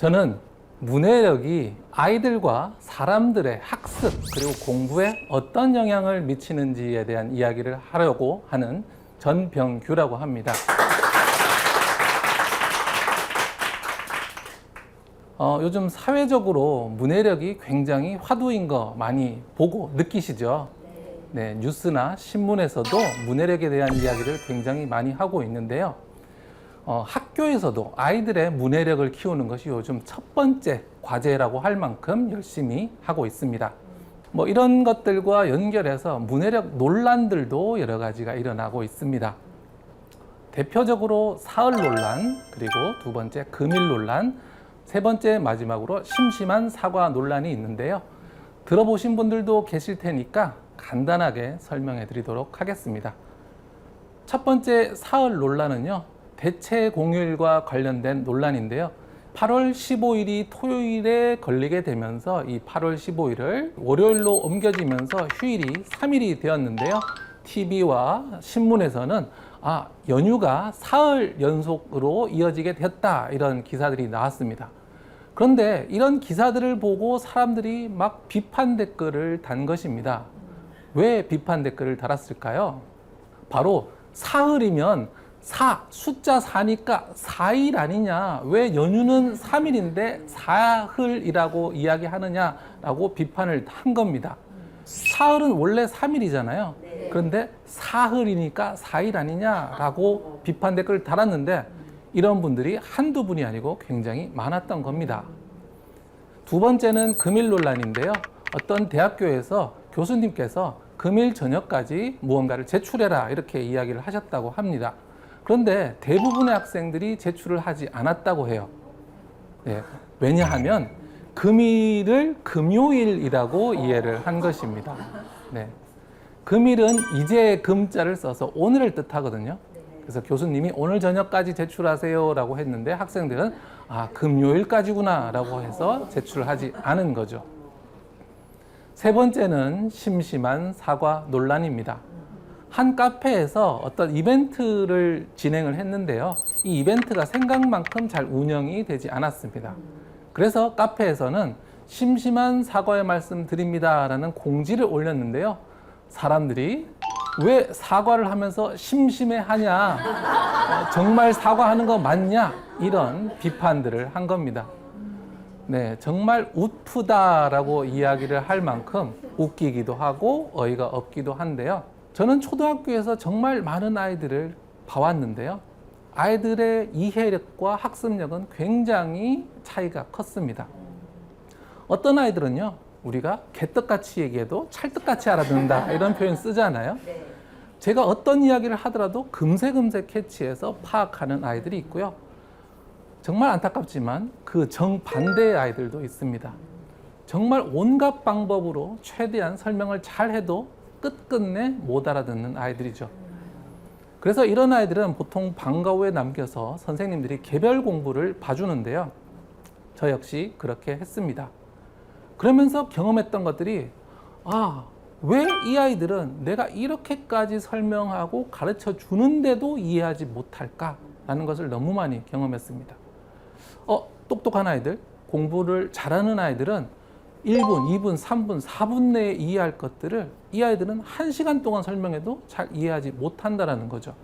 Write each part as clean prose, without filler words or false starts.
저는 문해력이 아이들과 사람들의 학습 그리고 공부에 어떤 영향을 미치는지에 대한 이야기를 하려고 하는 전병규라고 합니다. 요즘 사회적으로 문해력이 굉장히 화두인 거 많이 보고 느끼시죠? 네, 뉴스나 신문에서도 문해력에 대한 이야기를 굉장히 많이 하고 있는데요. 학교에서도 아이들의 문해력을 키우는 것이 요즘 첫 번째 과제라고 할 만큼 열심히 하고 있습니다. 이런 것들과 연결해서 문해력 논란들도 여러 가지가 일어나고 있습니다. 대표적으로 사흘 논란, 그리고 두 번째 금일 논란, 세 번째 마지막으로 심심한 사과 논란이 있는데요. 들어보신 분들도 계실 테니까 간단하게 설명해 드리도록 하겠습니다. 첫 번째 사흘 논란은요, 대체 공휴일과 관련된 논란인데요. 8월 15일이 토요일에 걸리게 되면서 이 8월 15일을 월요일로 옮겨지면서 휴일이 3일이 되었는데요. TV와 신문에서는 연휴가 사흘 연속으로 이어지게 됐다, 이런 기사들이 나왔습니다. 그런데 이런 기사들을 보고 사람들이 막 비판 댓글을 단 것입니다. 왜 비판 댓글을 달았을까요? 바로 사흘이면 숫자 4니까 4일 아니냐, 왜 연휴는 3일인데 사흘이라고 이야기하느냐라고 비판을 한 겁니다. 사흘은 원래 3일이잖아요. 그런데 사흘이니까 4일 아니냐라고 비판 댓글을 달았는데, 이런 분들이 한두 분이 아니고 굉장히 많았던 겁니다. 두 번째는 금일 논란인데요. 어떤 대학교에서 교수님께서 금일 저녁까지 무언가를 제출해라, 이렇게 이야기를 하셨다고 합니다. 그런데 대부분의 학생들이 제출을 하지 않았다고 해요. 네, 왜냐하면 금일을 금요일이라고 이해를 한 것입니다. 네, 금일은 이제 금자를 써서 오늘을 뜻하거든요. 그래서 교수님이 오늘 저녁까지 제출하세요 라고 했는데, 학생들은 금요일까지구나 라고 해서 제출을 하지 않은 거죠. 세 번째는 심심한 사과 논란입니다. 한 카페에서 어떤 이벤트를 진행을 했는데요. 이 이벤트가 생각만큼 잘 운영이 되지 않았습니다. 그래서 카페에서는 심심한 사과의 말씀 드립니다 라는 공지를 올렸는데요. 사람들이 왜 사과를 하면서 심심해 하냐, 정말 사과하는 거 맞냐, 이런 비판들을 한 겁니다. 네, 정말 웃프다라고 이야기를 할 만큼 웃기기도 하고 어이가 없기도 한데요. 저는 초등학교에서 정말 많은 아이들을 봐왔는데요. 아이들의 이해력과 학습력은 굉장히 차이가 컸습니다. 어떤 아이들은요, 우리가 개떡같이 얘기해도 찰떡같이 알아듣는다, 이런 표현 쓰잖아요. 제가 어떤 이야기를 하더라도 금세 캐치해서 파악하는 아이들이 있고요. 정말 안타깝지만 그 정반대의 아이들도 있습니다. 정말 온갖 방법으로 최대한 설명을 잘 해도 끝끝내 못 알아듣는 아이들이죠. 그래서 이런 아이들은 보통 방과 후에 남겨서 선생님들이 개별 공부를 봐주는데요. 저 역시 그렇게 했습니다. 그러면서 경험했던 것들이, 왜 이 아이들은 내가 이렇게까지 설명하고 가르쳐 주는데도 이해하지 못할까라는 것을 너무 많이 경험했습니다. 똑똑한 아이들, 공부를 잘하는 아이들은 1분, 2분, 3분, 4분 내에 이해할 것들을 이 아이들은 1시간 동안 설명해도 잘 이해하지 못한다는 거죠.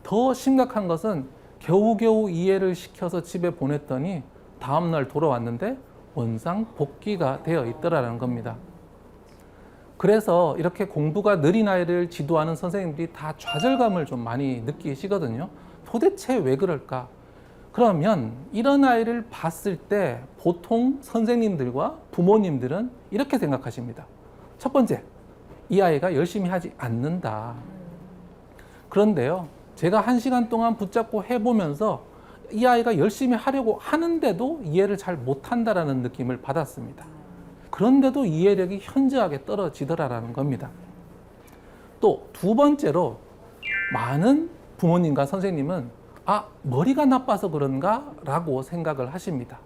더 심각한 것은 겨우겨우 이해를 시켜서 집에 보냈더니 다음날 돌아왔는데 원상 복귀가 되어 있더라는 겁니다. 그래서 이렇게 공부가 느린 아이를 지도하는 선생님들이 다 좌절감을 좀 많이 느끼시거든요. 도대체 왜 그럴까? 그러면 이런 아이를 봤을 때 보통 선생님들과 부모님들은 이렇게 생각하십니다. 첫 번째, 이 아이가 열심히 하지 않는다. 그런데요, 제가 1시간 동안 붙잡고 해보면서 이 아이가 열심히 하려고 하는데도 이해를 잘 못한다라는 느낌을 받았습니다. 그런데도 이해력이 현저하게 떨어지더라라는 겁니다. 또 두 번째로, 많은 부모님과 선생님은 머리가 나빠서 그런가? 라고 생각을 하십니다.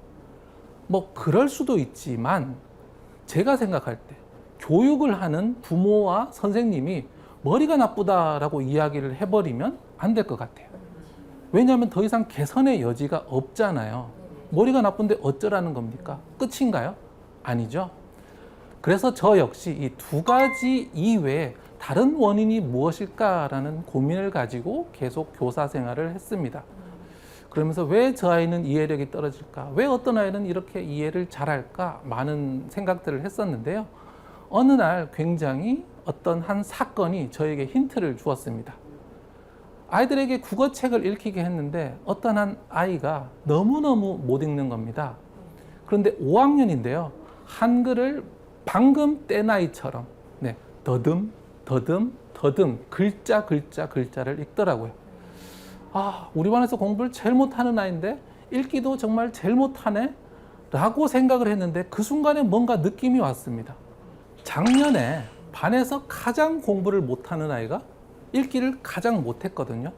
그럴 수도 있지만 제가 생각할 때 교육을 하는 부모와 선생님이 머리가 나쁘다라고 이야기를 해버리면 안 될 것 같아요. 왜냐하면 더 이상 개선의 여지가 없잖아요. 머리가 나쁜데 어쩌라는 겁니까? 끝인가요? 아니죠. 그래서 저 역시 이 두 가지 이외에 다른 원인이 무엇일까라는 고민을 가지고 계속 교사 생활을 했습니다. 그러면서 왜 저 아이는 이해력이 떨어질까? 왜 어떤 아이는 이렇게 이해를 잘할까? 많은 생각들을 했었는데요. 어느 날 굉장히 어떤 한 사건이 저에게 힌트를 주었습니다. 아이들에게 국어책을 읽히게 했는데 어떤 한 아이가 너무너무 못 읽는 겁니다. 그런데 5학년인데요. 한글을 방금 뗀 아이처럼 더듬, 더듬, 더듬 글자를 읽더라고요. 아, 우리 반에서 공부를 제일 못하는 아이인데 읽기도 정말 제일 못하네? 라고 생각을 했는데 그 순간에 뭔가 느낌이 왔습니다. 작년에 반에서 가장 공부를 못하는 아이가 읽기를 가장 못했거든요.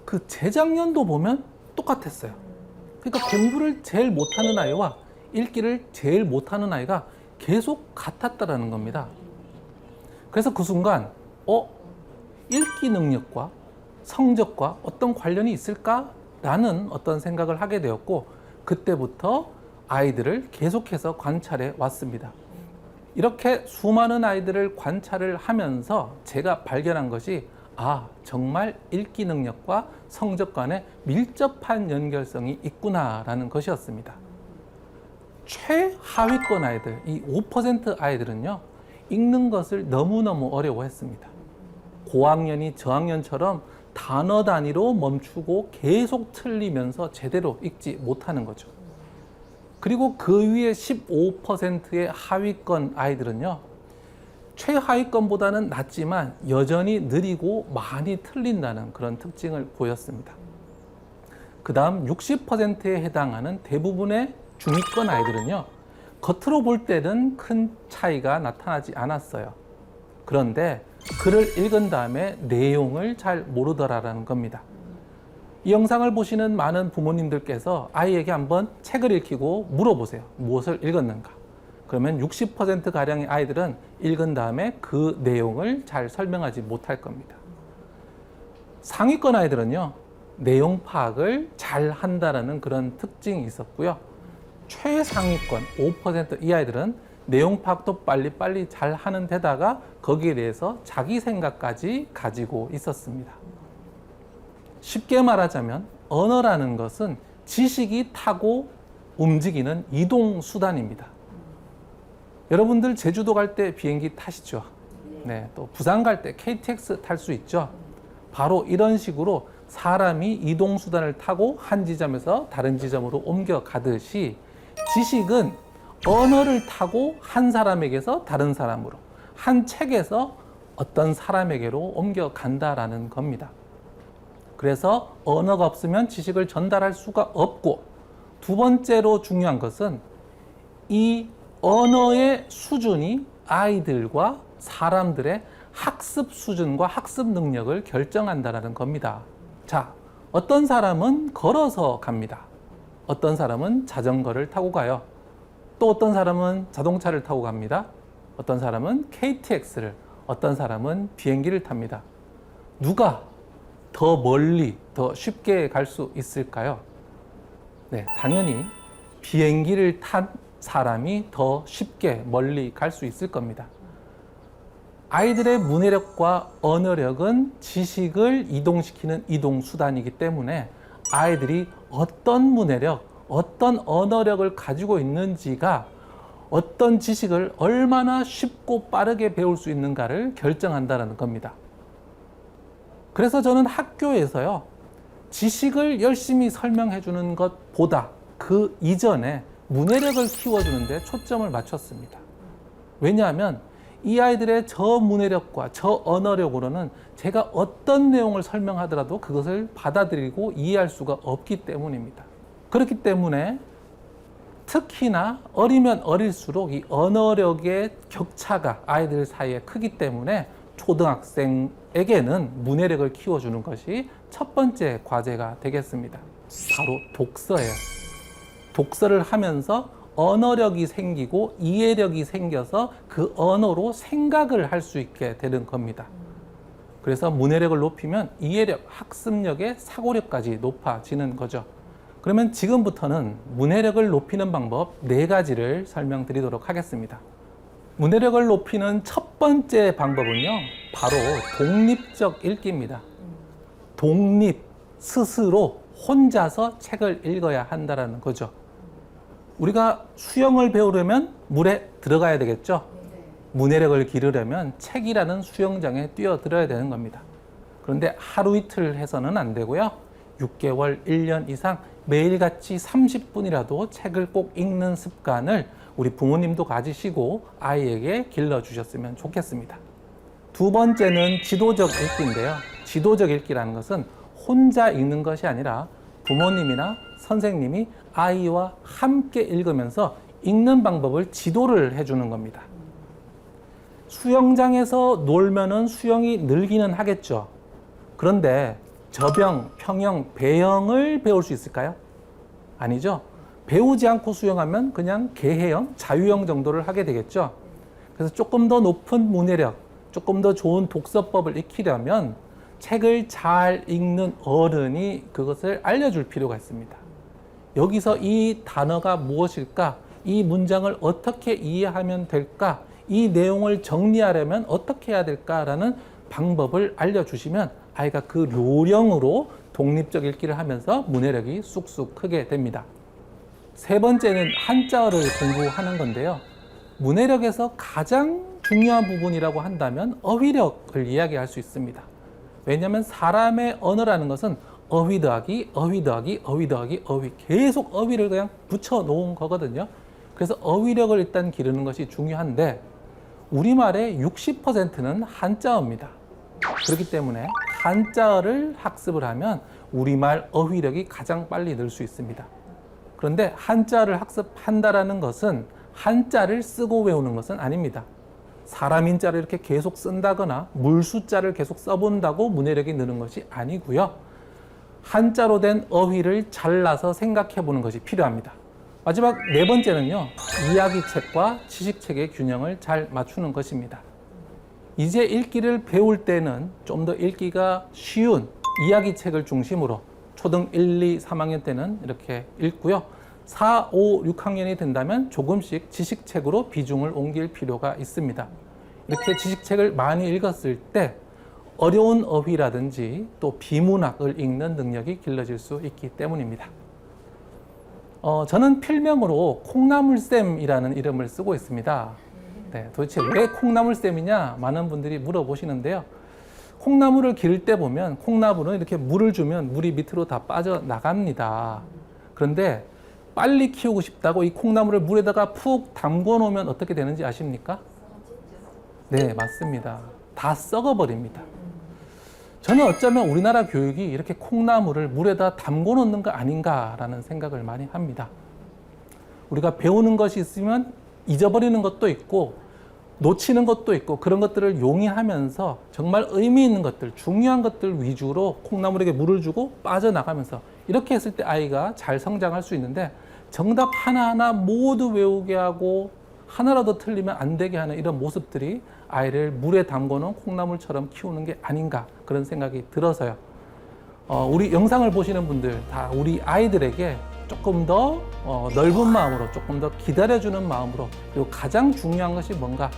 그 재작년도 보면 똑같았어요. 그러니까 공부를 제일 못하는 아이와 읽기를 제일 못하는 아이가 계속 같았다라는 겁니다. 그래서 그 순간 읽기 능력과 성적과 어떤 관련이 있을까라는 어떤 생각을 하게 되었고, 그때부터 아이들을 계속해서 관찰해 왔습니다. 이렇게 수많은 아이들을 관찰을 하면서 제가 발견한 것이 정말 읽기 능력과 성적 간에 밀접한 연결성이 있구나라는 것이었습니다. 최하위권 아이들, 이 5% 아이들은요, 읽는 것을 너무너무 어려워했습니다. 고학년이 저학년처럼 단어 단위로 멈추고 계속 틀리면서 제대로 읽지 못하는 거죠. 그리고 그 위에 15%의 하위권 아이들은요, 최하위권보다는 낫지만 여전히 느리고 많이 틀린다는 그런 특징을 보였습니다. 그 다음 60%에 해당하는 대부분의 중위권 아이들은요, 겉으로 볼 때는 큰 차이가 나타나지 않았어요. 그런데 글을 읽은 다음에 내용을 잘 모르더라라는 겁니다. 이 영상을 보시는 많은 부모님들께서 아이에게 한번 책을 읽히고 물어보세요. 무엇을 읽었는가? 그러면 60%가량의 아이들은 읽은 다음에 그 내용을 잘 설명하지 못할 겁니다. 상위권 아이들은요, 내용 파악을 잘 한다는 그런 특징이 있었고요. 최상위권 5% 이 아이들은 내용 파악도 빨리빨리 잘 하는 데다가 거기에 대해서 자기 생각까지 가지고 있었습니다. 쉽게 말하자면 언어라는 것은 지식이 타고 움직이는 이동 수단입니다. 여러분들 제주도 갈 때 비행기 타시죠? 또 부산 갈 때 KTX 탈 수 있죠? 바로 이런 식으로 사람이 이동 수단을 타고 한 지점에서 다른 지점으로 옮겨가듯이 지식은 언어를 타고 한 사람에게서 다른 사람으로, 한 책에서 어떤 사람에게로 옮겨간다라는 겁니다. 그래서 언어가 없으면 지식을 전달할 수가 없고, 두 번째로 중요한 것은 이 언어의 수준이 아이들과 사람들의 학습 수준과 학습 능력을 결정한다는 겁니다. 자, 어떤 사람은 걸어서 갑니다. 어떤 사람은 자전거를 타고 가요. 또 어떤 사람은 자동차를 타고 갑니다. 어떤 사람은 KTX를, 어떤 사람은 비행기를 탑니다. 누가 더 멀리, 더 쉽게 갈 수 있을까요? 당연히 비행기를 탄 사람이 더 쉽게 멀리 갈 수 있을 겁니다. 아이들의 문해력과 언어력은 지식을 이동시키는 이동수단이기 때문에 아이들이 어떤 문해력, 어떤 언어력을 가지고 있는지가 어떤 지식을 얼마나 쉽고 빠르게 배울 수 있는가를 결정한다는 겁니다. 그래서 저는 학교에서요, 지식을 열심히 설명해 주는 것보다 그 이전에 문해력을 키워주는 데 초점을 맞췄습니다. 왜냐하면 이 아이들의 저 문해력과 저 언어력으로는 제가 어떤 내용을 설명하더라도 그것을 받아들이고 이해할 수가 없기 때문입니다. 그렇기 때문에 특히나 어리면 어릴수록 이 언어력의 격차가 아이들 사이에 크기 때문에 초등학생에게는 문해력을 키워주는 것이 첫 번째 과제가 되겠습니다. 바로 독서예요. 독서를 하면서 언어력이 생기고 이해력이 생겨서 그 언어로 생각을 할 수 있게 되는 겁니다. 그래서 문해력을 높이면 이해력, 학습력의 사고력까지 높아지는 거죠. 그러면 지금부터는 문해력을 높이는 방법 4가지를 설명드리도록 하겠습니다. 문해력을 높이는 첫 번째 방법은요, 바로 독립적 읽기입니다. 독립, 스스로 혼자서 책을 읽어야 한다는 거죠. 우리가 수영을 배우려면 물에 들어가야 되겠죠. 문해력을 기르려면 책이라는 수영장에 뛰어들어야 되는 겁니다. 그런데 하루 이틀 해서는 안 되고요. 6개월, 1년 이상 매일같이 30분이라도 책을 꼭 읽는 습관을 우리 부모님도 가지시고 아이에게 길러주셨으면 좋겠습니다. 두 번째는 지도적 읽기인데요. 지도적 읽기라는 것은 혼자 읽는 것이 아니라 부모님이나 선생님이 아이와 함께 읽으면서 읽는 방법을 지도를 해주는 겁니다. 수영장에서 놀면은 수영이 늘기는 하겠죠. 그런데 저병, 평영, 배영을 배울 수 있을까요? 아니죠. 배우지 않고 수영하면 그냥 개해영, 자유형 정도를 하게 되겠죠. 그래서 조금 더 높은 문해력, 조금 더 좋은 독서법을 익히려면 책을 잘 읽는 어른이 그것을 알려줄 필요가 있습니다. 여기서 이 단어가 무엇일까? 이 문장을 어떻게 이해하면 될까? 이 내용을 정리하려면 어떻게 해야 될까라는 방법을 알려주시면 아이가 그 요령으로 독립적 읽기를 하면서 문해력이 쑥쑥 크게 됩니다. 세 번째는 한자어를 공부하는 건데요. 문해력에서 가장 중요한 부분이라고 한다면 어휘력을 이야기할 수 있습니다. 왜냐하면 사람의 언어라는 것은 어휘 더하기, 어휘 더하기, 어휘 더하기, 어휘. 계속 어휘를 그냥 붙여 놓은 거거든요. 그래서 어휘력을 일단 기르는 것이 중요한데 우리말의 60%는 한자어입니다. 그렇기 때문에 한자어를 학습을 하면 우리말 어휘력이 가장 빨리 늘 수 있습니다. 그런데 한자를 학습한다라는 것은 한자를 쓰고 외우는 것은 아닙니다. 사람 인자를 이렇게 계속 쓴다거나 물수자를 계속 써본다고 문해력이 느는 것이 아니고요. 한자로 된 어휘를 잘라서 생각해 보는 것이 필요합니다. 마지막 네 번째는요, 이야기책과 지식책의 균형을 잘 맞추는 것입니다. 이제 읽기를 배울 때는 좀 더 읽기가 쉬운 이야기책을 중심으로 초등 1, 2, 3학년 때는 이렇게 읽고요. 4, 5, 6학년이 된다면 조금씩 지식책으로 비중을 옮길 필요가 있습니다. 이렇게 지식책을 많이 읽었을 때 어려운 어휘라든지 또 비문학을 읽는 능력이 길러질 수 있기 때문입니다. 저는 필명으로 콩나물쌤이라는 이름을 쓰고 있습니다. 네, 도대체 왜 콩나물쌤이냐 많은 분들이 물어보시는데요. 콩나물을 기를 때 보면 콩나물은 이렇게 물을 주면 물이 밑으로 다 빠져나갑니다. 그런데 빨리 키우고 싶다고 이 콩나물을 물에다가 푹 담궈 놓으면 어떻게 되는지 아십니까? 네, 맞습니다. 다 썩어버립니다. 저는 어쩌면 우리나라 교육이 이렇게 콩나물을 물에다 담궈 놓는 거 아닌가라는 생각을 많이 합니다. 우리가 배우는 것이 있으면 잊어버리는 것도 있고 놓치는 것도 있고 그런 것들을 용인하면서 정말 의미 있는 것들, 중요한 것들 위주로 콩나물에게 물을 주고 빠져나가면서 이렇게 했을 때 아이가 잘 성장할 수 있는데 정답 하나하나 모두 외우게 하고 하나라도 틀리면 안 되게 하는 이런 모습들이 아이를 물에 담궈놓은 콩나물처럼 키우는 게 아닌가 그런 생각이 들어서요. 우리 영상을 보시는 분들 다 우리 아이들에게 조금 더 넓은 마음으로 조금 더 기다려주는 마음으로 그리고 가장 중요한 것이 뭔가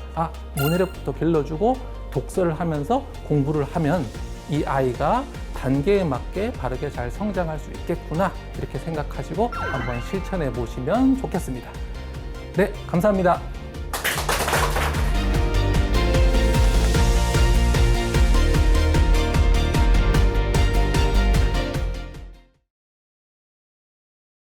문해력부터 길러주고 독서를 하면서 공부를 하면 이 아이가 단계에 맞게 바르게 잘 성장할 수 있겠구나 이렇게 생각하시고 한번 실천해 보시면 좋겠습니다. 네, 감사합니다.